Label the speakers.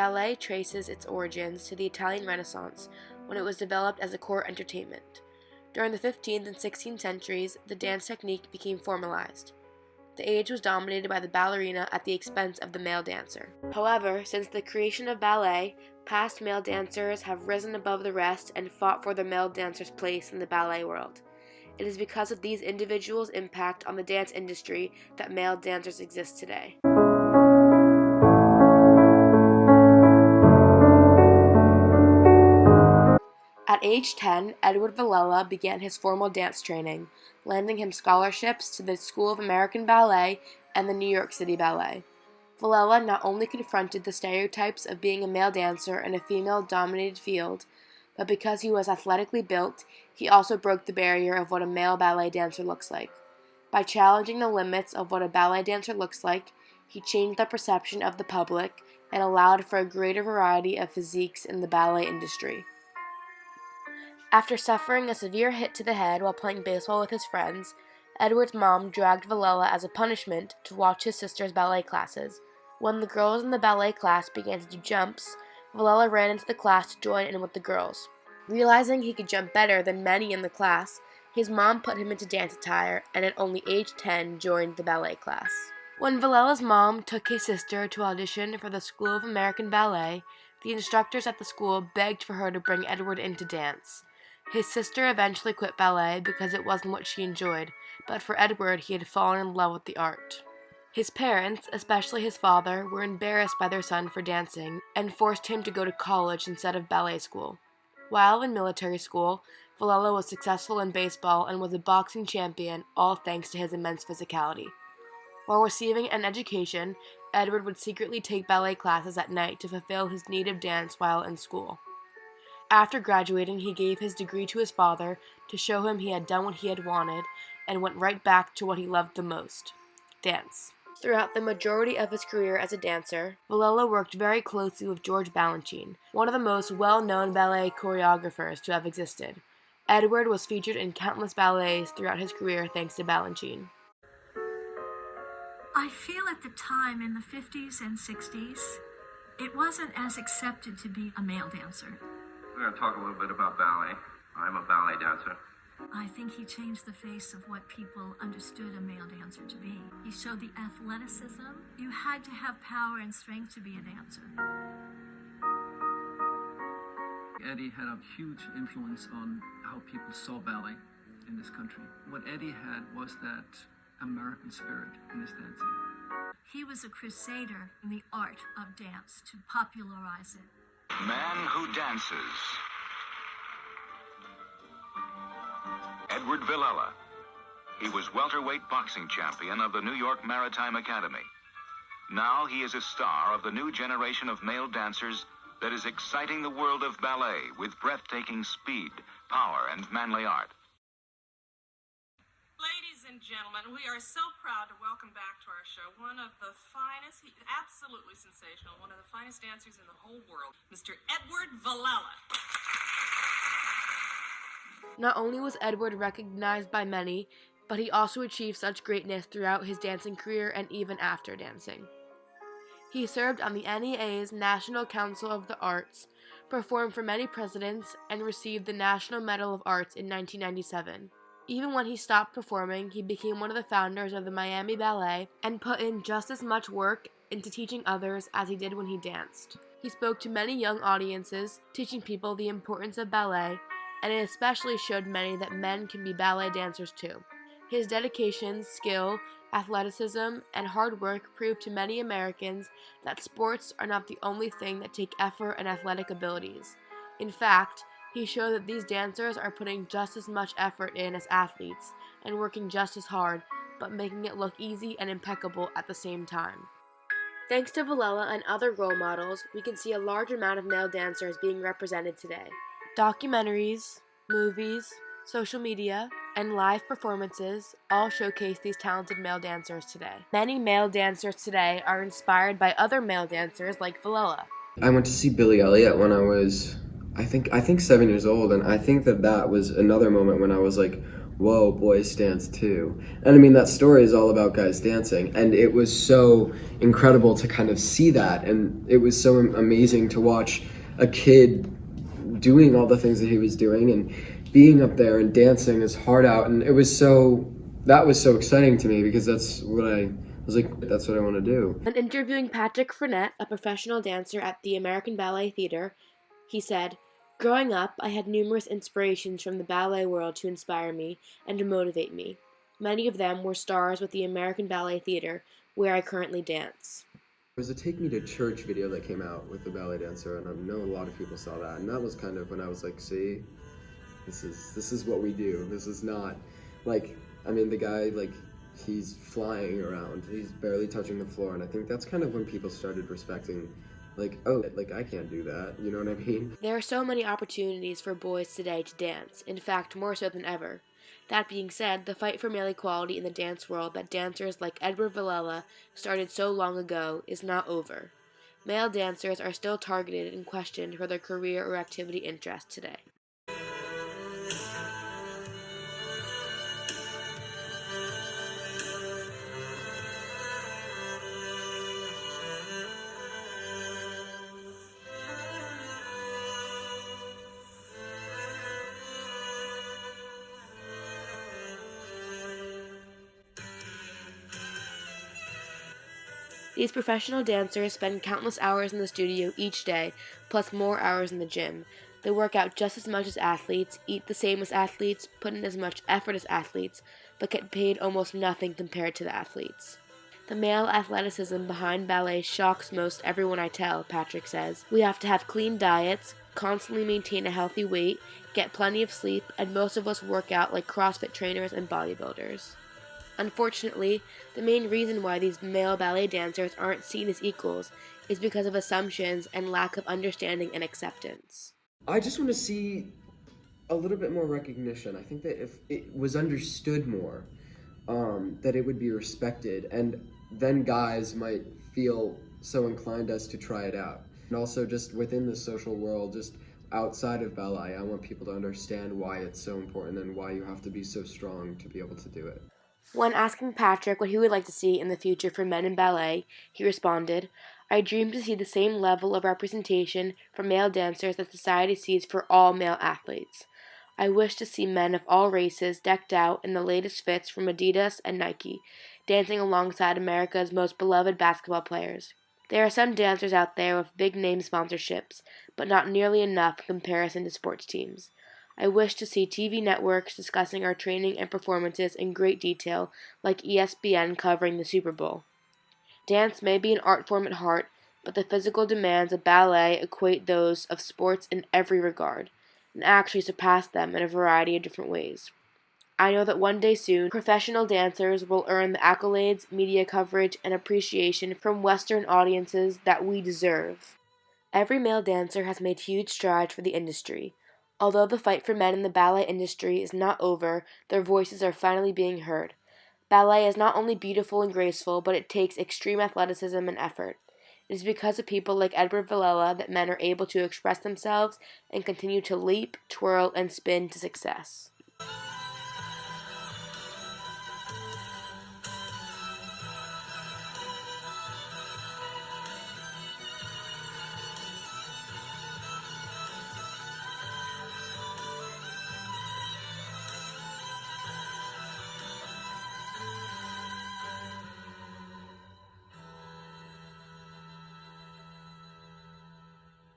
Speaker 1: Ballet traces its origins to the Italian Renaissance, when it was developed as a court entertainment. During the 15th and 16th centuries, the dance technique became formalized. The age was dominated by the ballerina at the expense of the male dancer. However, since the creation of ballet, past male dancers have risen above the rest and fought for the male dancer's place in the ballet world. It is because of these individuals' impact on the dance industry that male dancers exist today. At age 10, Edward Villella began his formal dance training, landing him scholarships to the School of American Ballet and the New York City Ballet. Villella not only confronted the stereotypes of being a male dancer in a female-dominated field, but because he was athletically built, he also broke the barrier of what a male ballet dancer looks like. By challenging the limits of what a ballet dancer looks like, he changed the perception of the public and allowed for a greater variety of physiques in the ballet industry. After suffering a severe hit to the head while playing baseball with his friends, Edward's mom dragged Villella as a punishment to watch his sister's ballet classes. When the girls in the ballet class began to do jumps, Villella ran into the class to join in with the girls. Realizing he could jump better than many in the class, his mom put him into dance attire and at only age 10 joined the ballet class. When Villella's mom took his sister to audition for the School of American Ballet, the instructors at the school begged for her to bring Edward into dance. His sister eventually quit ballet because it wasn't what she enjoyed, but for Edward, he had fallen in love with the art. His parents, especially his father, were embarrassed by their son for dancing and forced him to go to college instead of ballet school. While in military school, Villella was successful in baseball and was a boxing champion, all thanks to his immense physicality. While receiving an education, Edward would secretly take ballet classes at night to fulfill his need of dance while in school. After graduating, he gave his degree to his father to show him he had done what he had wanted and went right back to what he loved the most, dance. Throughout the majority of his career as a dancer, Villella worked very closely with George Balanchine, one of the most well-known ballet choreographers to have existed. Edward was featured in countless ballets throughout his career thanks to Balanchine.
Speaker 2: I feel at the time in the 50s and 60s, it wasn't as accepted to be a male dancer.
Speaker 3: We're going to talk a little bit about ballet. I'm a ballet dancer.
Speaker 2: I think he changed the face of what people understood a male dancer to be. He showed the athleticism. You had to have power and strength to be a dancer.
Speaker 4: Eddie had a huge influence on how people saw ballet in this country. What Eddie had was that American spirit in his dancing.
Speaker 2: He was a crusader in the art of dance to popularize it.
Speaker 5: Man Who Dances. Edward Villella. He was welterweight boxing champion of the New York Maritime Academy. Now he is a star of the new generation of male dancers that is exciting the world of ballet with breathtaking speed, power, and manly art.
Speaker 6: Ladies and gentlemen, we are so proud to welcome back to our show one of the finest, absolutely sensational, one of the finest dancers in the whole world, Mr. Edward Villella.
Speaker 1: Not only was Edward recognized by many, but he also achieved such greatness throughout his dancing career and even after dancing. He served on the NEA's National Council of the Arts, performed for many presidents, and received the National Medal of Arts in 1997. Even when he stopped performing, he became one of the founders of the Miami Ballet and put in just as much work into teaching others as he did when he danced. He spoke to many young audiences, teaching people the importance of ballet, and it especially showed many that men can be ballet dancers too. His dedication, skill, athleticism, and hard work proved to many Americans that sports are not the only thing that take effort and athletic abilities. In fact, he showed that these dancers are putting just as much effort in as athletes and working just as hard, but making it look easy and impeccable at the same time. Thanks to Villella and other role models, we can see a large amount of male dancers being represented today. Documentaries, movies, social media, and live performances all showcase these talented male dancers today. Many male dancers today are inspired by other male dancers like Villella.
Speaker 7: I went to see Billy Elliot when I was, I think 7 years old, and I think that was another moment when I was like, whoa, boys dance too. And I mean, that story is all about guys dancing. And it was so incredible to kind of see that. And it was so amazing to watch a kid doing all the things that he was doing and being up there and dancing his heart out. And that was so exciting to me because that's what I was like, that's what I want to do.
Speaker 1: When interviewing Patrick Frenette, a professional dancer at the American Ballet Theatre, he said, "Growing up, I had numerous inspirations from the ballet world to inspire me and to motivate me. Many of them were stars with the American Ballet Theatre, where I currently dance."
Speaker 7: There was a Take Me to Church video that came out with the ballet dancer, and I know a lot of people saw that. And that was kind of when I was like, see, this is what we do. This is not like, I mean, the guy, like, he's flying around. He's barely touching the floor. And I think that's kind of when people started respecting, like, oh, like, I can't do that. You know what I mean?
Speaker 1: There are so many opportunities for boys today to dance, in fact, more so than ever. That being said, the fight for male equality in the dance world that dancers like Edward Villela started so long ago is not over. Male dancers are still targeted and questioned for their career or activity interests today. These professional dancers spend countless hours in the studio each day, plus more hours in the gym. They work out just as much as athletes, eat the same as athletes, put in as much effort as athletes, but get paid almost nothing compared to the athletes. The male athleticism behind ballet shocks most everyone I tell, Patrick says. We have to have clean diets, constantly maintain a healthy weight, get plenty of sleep, and most of us work out like CrossFit trainers and bodybuilders. Unfortunately, the main reason why these male ballet dancers aren't seen as equals is because of assumptions and lack of understanding and acceptance.
Speaker 7: I just want to see a little bit more recognition. I think that if it was understood more, that it would be respected, and then guys might feel so inclined as to try it out. And also just within the social world, just outside of ballet, I want people to understand why it's so important and why you have to be so strong to be able to do it.
Speaker 1: When asking Patrick what he would like to see in the future for men in ballet, he responded, "I dream to see the same level of representation for male dancers that society sees for all male athletes. I wish to see men of all races decked out in the latest fits from Adidas and Nike, dancing alongside America's most beloved basketball players. There are some dancers out there with big name sponsorships, but not nearly enough in comparison to sports teams. I wish to see TV networks discussing our training and performances in great detail, like ESPN covering the Super Bowl. Dance may be an art form at heart, but the physical demands of ballet equate those of sports in every regard, and actually surpass them in a variety of different ways. I know that one day soon, professional dancers will earn the accolades, media coverage, and appreciation from Western audiences that we deserve." Every male dancer has made huge strides for the industry. Although the fight for men in the ballet industry is not over, their voices are finally being heard. Ballet is not only beautiful and graceful, but it takes extreme athleticism and effort. It is because of people like Edward Villela that men are able to express themselves and continue to leap, twirl, and spin to success.